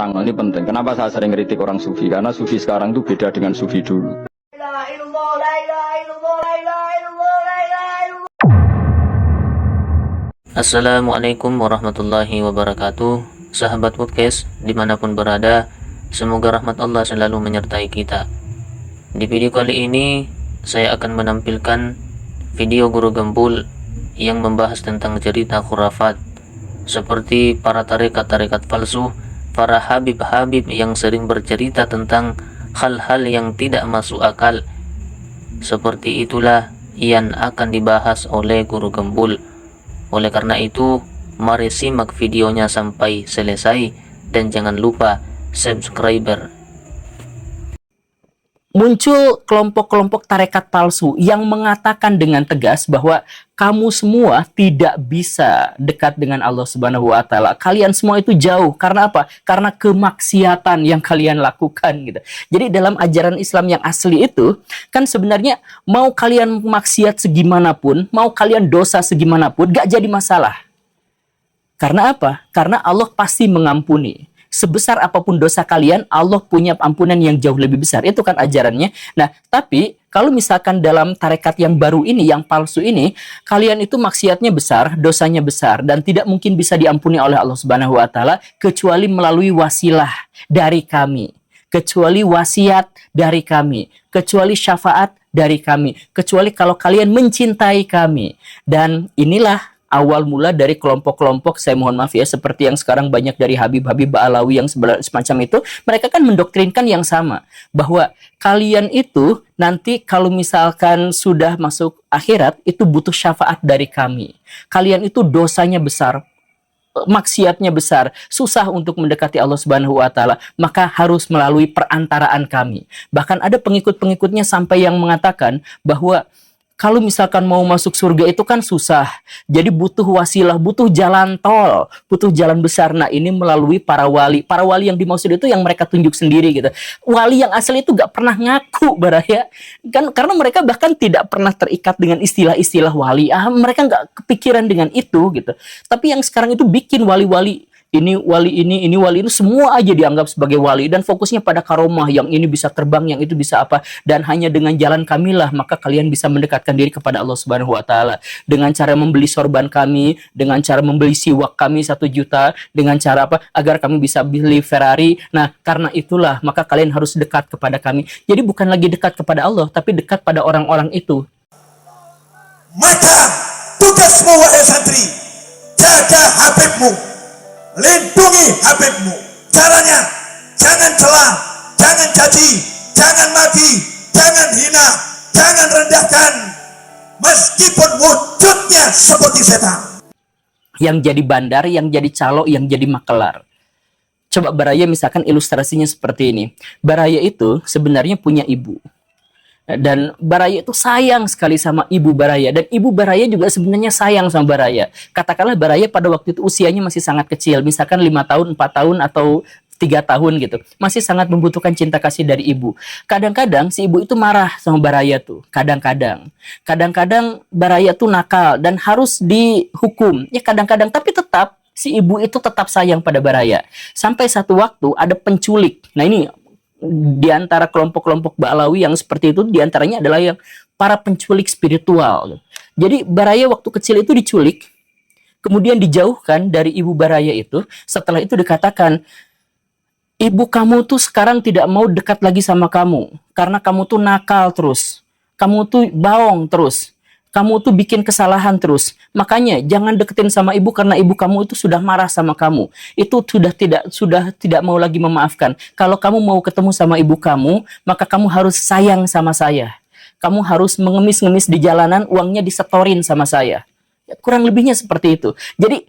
terang, ini penting. Kenapa saya sering kritik orang sufi? Karena sufi sekarang itu beda dengan sufi dulu. Assalamualaikum warahmatullahi wabarakatuh. Sahabat podcast dimanapun berada, semoga rahmat Allah selalu menyertai kita. Di video kali ini saya akan menampilkan video Guru Gembul yang membahas tentang cerita khurafat, seperti para tarekat-tarekat palsu, para habib-habib yang sering bercerita tentang hal-hal yang tidak masuk akal. Seperti itulah yang akan dibahas oleh Guru Gembul. Oleh karena itu, mari simak videonya sampai selesai dan jangan lupa subscriber. Muncul kelompok-kelompok tarekat palsu yang mengatakan dengan tegas bahwa kamu semua tidak bisa dekat dengan Allah Subhanahu wa taala. Kalian semua itu jauh. Karena apa? Karena kemaksiatan yang kalian lakukan gitu. Jadi dalam ajaran Islam yang asli itu kan sebenarnya mau kalian maksiat segimanapun, mau kalian dosa segimanapun gak jadi masalah. Karena apa? Karena Allah pasti mengampuni. Sebesar apapun dosa kalian, Allah punya ampunan yang jauh lebih besar. Itu kan ajarannya. Nah, tapi kalau misalkan dalam tarekat yang baru ini, yang palsu ini, kalian itu maksiatnya besar, dosanya besar, dan tidak mungkin bisa diampuni oleh Allah Subhanahu wa taala kecuali melalui wasilah dari kami, kecuali wasiat dari kami, kecuali syafaat dari kami, kecuali kalau kalian mencintai kami. Dan inilah awal mula dari kelompok-kelompok, saya mohon maaf ya, seperti yang sekarang banyak dari Habib-Habib Ba'alawi yang semacam itu, mereka kan mendoktrinkan yang sama, bahwa kalian itu nanti kalau misalkan sudah masuk akhirat, itu butuh syafaat dari kami. Kalian itu dosanya besar, maksiatnya besar, susah untuk mendekati Allah Subhanahu wa taala, maka harus melalui perantaraan kami. Bahkan ada pengikut-pengikutnya sampai yang mengatakan bahwa kalau misalkan mau masuk surga itu kan susah. Jadi butuh wasilah, butuh jalan tol, butuh jalan besar. Nah, ini melalui para wali. Para wali yang dimaksud itu yang mereka tunjuk sendiri gitu. Wali yang asli itu gak pernah ngaku, Baraya. Kan karena mereka bahkan tidak pernah terikat dengan istilah-istilah wali. Mereka gak kepikiran dengan itu gitu. Tapi yang sekarang itu bikin wali-wali, ini wali ini wali ini, semua aja dianggap sebagai wali dan fokusnya pada karomah, yang ini bisa terbang, yang itu bisa apa, dan hanya dengan jalan kamilah maka kalian bisa mendekatkan diri kepada Allah Subhanahu wa taala, dengan cara membeli sorban kami, dengan cara membeli siwak kami 1 juta, dengan cara apa, agar kami bisa beli Ferrari. Nah, karena itulah maka kalian harus dekat kepada kami. Jadi bukan lagi dekat kepada Allah, tapi dekat pada orang-orang itu. Maka tugasmu wahai santri, jaga Habibmu, lindungi Habibmu. Caranya, jangan celah, jangan caci, jangan maki, jangan hina, jangan rendahkan, meskipun wujudnya seperti setan. Yang jadi bandar, yang jadi calo, yang jadi makelar. Coba Baraya misalkan ilustrasinya seperti ini. Baraya itu sebenarnya punya ibu. Dan Baraya itu sayang sekali sama ibu Baraya. Dan ibu Baraya juga sebenarnya sayang sama Baraya. Katakanlah Baraya pada waktu itu usianya masih sangat kecil. Misalkan 5 tahun, 4 tahun, atau 3 tahun gitu. Masih sangat membutuhkan cinta kasih dari ibu. Kadang-kadang si ibu itu marah sama Baraya tuh. Kadang-kadang. Kadang-kadang Baraya tuh nakal dan harus dihukum. Ya kadang-kadang. Tapi tetap si ibu itu tetap sayang pada Baraya. Sampai satu waktu ada penculik. Nah ini di antara kelompok-kelompok Ba'alawi yang seperti itu, diantaranya adalah yang para penculik spiritual. Jadi Baraya waktu kecil itu diculik, kemudian dijauhkan dari ibu Baraya itu. Setelah itu dikatakan, ibu kamu tuh sekarang tidak mau dekat lagi sama kamu, karena kamu tuh nakal terus, kamu tuh bohong terus, kamu tuh bikin kesalahan terus. Makanya jangan deketin sama ibu karena ibu kamu itu sudah marah sama kamu. Itu sudah tidak mau lagi memaafkan. Kalau kamu mau ketemu sama ibu kamu, maka kamu harus sayang sama saya. Kamu harus mengemis-ngemis di jalanan, uangnya disetorin sama saya. Ya, kurang lebihnya seperti itu. Jadi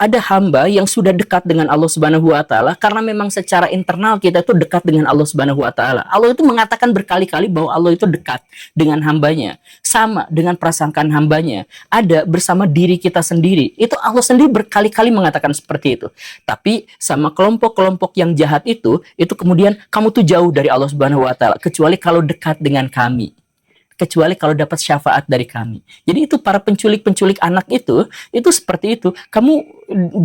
ada hamba yang sudah dekat dengan Allah Subhanahu wa taala karena memang secara internal kita itu dekat dengan Allah Subhanahu wa taala. Allah itu mengatakan berkali-kali bahwa Allah itu dekat dengan hambanya, sama dengan prasangkaan hambanya, ada bersama diri kita sendiri. Itu Allah sendiri berkali-kali mengatakan seperti itu. Tapi sama kelompok-kelompok yang jahat itu kemudian kamu tuh jauh dari Allah Subhanahu wa taala kecuali kalau dekat dengan kami. kecuali kalau dapat syafaat dari kami. Jadi itu para penculik-penculik anak itu seperti itu.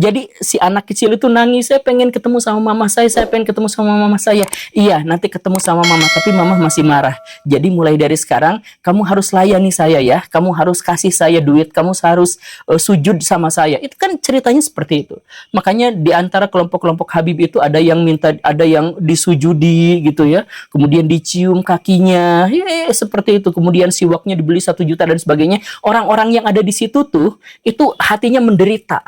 Jadi si anak kecil itu nangis, saya pengen ketemu sama mama saya pengen ketemu sama mama saya. Iya, nanti ketemu sama mama, tapi mama masih marah. Jadi mulai dari sekarang kamu harus layani saya ya, kamu harus kasih saya duit, kamu harus sujud sama saya. Itu kan ceritanya seperti itu. Makanya di antara kelompok-kelompok Habib itu ada yang minta, ada yang disujudi gitu ya, kemudian dicium kakinya, seperti itu. Kemudian siwaknya dibeli 1 juta dan sebagainya. Orang-orang yang ada di situ tuh itu hatinya menderita,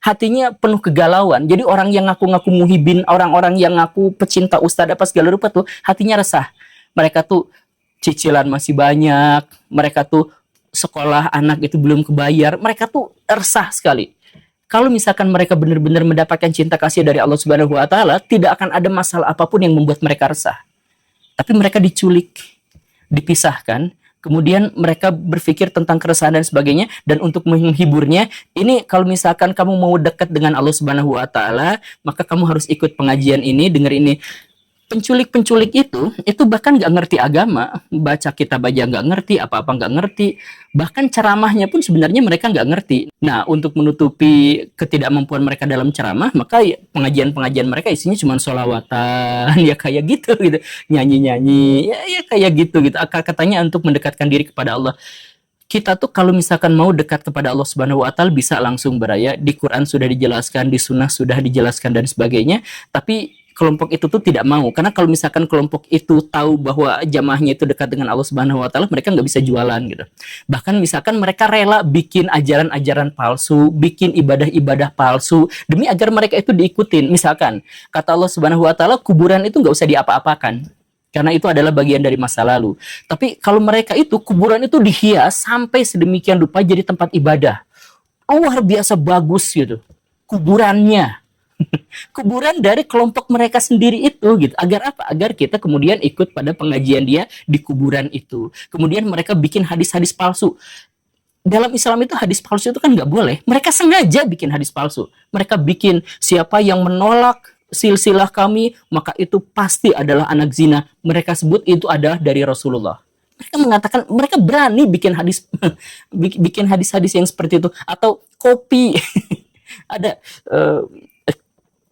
hatinya penuh kegalauan. Jadi orang yang ngaku-ngaku muhibin, orang-orang yang ngaku pecinta ustadz apa segala rupa tuh hatinya resah. Mereka tuh cicilan masih banyak, mereka tuh sekolah anak itu belum kebayar, mereka tuh resah sekali. Kalau misalkan mereka benar-benar mendapatkan cinta kasih dari Allah Subhanahu wa taala, tidak akan ada masalah apapun yang membuat mereka resah. Tapi mereka diculik, dipisahkan, kemudian mereka berpikir tentang keresahan dan sebagainya, dan untuk menghiburnya, ini kalau misalkan kamu mau dekat dengan Allah Subhanahu wa taala, maka kamu harus ikut pengajian ini, denger ini. Penculik-penculik itu bahkan nggak ngerti agama, baca kitab aja nggak ngerti, apa-apa nggak ngerti, bahkan ceramahnya pun sebenarnya mereka nggak ngerti. Nah, untuk menutupi ketidakmampuan mereka dalam ceramah, maka pengajian-pengajian mereka isinya cuma sholawatan, ya kayak gitu, nyanyi-nyanyi, ya kayak gitu. Katanya untuk mendekatkan diri kepada Allah. Kita tuh kalau misalkan mau dekat kepada Allah Subhanahu wa taala bisa langsung beraya, di Quran sudah dijelaskan, di sunnah sudah dijelaskan dan sebagainya, tapi kelompok itu tuh tidak mau, karena kalau misalkan kelompok itu tahu bahwa jamaahnya itu dekat dengan Allah Subhanahu wa taala, mereka nggak bisa jualan gitu. Bahkan misalkan mereka rela bikin ajaran-ajaran palsu, bikin ibadah-ibadah palsu demi agar mereka itu diikutin. Misalkan kata Allah Subhanahu wa taala, kuburan itu nggak usah diapa-apakan, karena itu adalah bagian dari masa lalu. Tapi kalau mereka itu, kuburan itu dihias sampai sedemikian rupa jadi tempat ibadah. Luar biasa bagus gitu kuburannya. Kuburan dari kelompok mereka sendiri itu gitu. Agar apa? Agar kita kemudian ikut pada pengajian dia di kuburan itu. Kemudian mereka bikin hadis-hadis palsu. Dalam Islam itu hadis palsu itu kan nggak boleh. Mereka sengaja bikin hadis palsu. Mereka bikin siapa yang menolak silsilah kami, maka itu pasti adalah anak zina. Mereka sebut itu adalah dari Rasulullah. Mereka mengatakan, mereka berani bikin hadis bikin hadis-hadis yang seperti itu. Atau kopi. Ada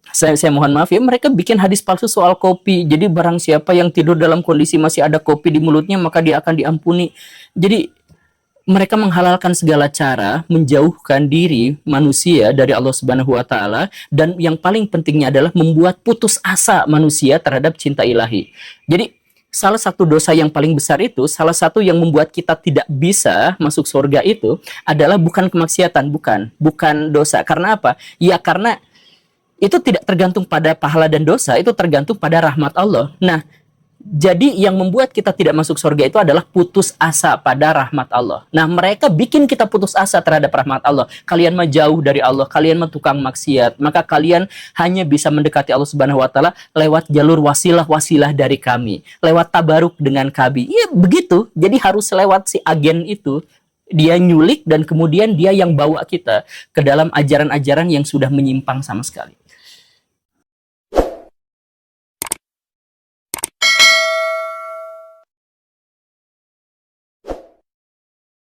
saya mohon maaf ya, mereka bikin hadis palsu soal kopi. Jadi barang siapa yang tidur dalam kondisi masih ada kopi di mulutnya, maka dia akan diampuni. Jadi mereka menghalalkan segala cara menjauhkan diri manusia dari Allah Subhanahu wa taala, dan yang paling pentingnya adalah membuat putus asa manusia terhadap cinta ilahi. Jadi salah satu dosa yang paling besar itu, salah satu yang membuat kita tidak bisa masuk surga itu adalah bukan kemaksiatan, bukan dosa. Karena apa? Ya karena itu tidak tergantung pada pahala dan dosa, itu tergantung pada rahmat Allah. Nah, jadi yang membuat kita tidak masuk surga itu adalah putus asa pada rahmat Allah. Nah, mereka bikin kita putus asa terhadap rahmat Allah. Kalian mah jauh dari Allah, kalian mah tukang maksiat, maka kalian hanya bisa mendekati Allah Subhanahu wa taala lewat jalur wasilah-wasilah dari kami, lewat tabaruk dengan kami. Iya, begitu. Jadi harus lewat si agen itu. Dia nyulik dan kemudian dia yang bawa kita ke dalam ajaran-ajaran yang sudah menyimpang sama sekali.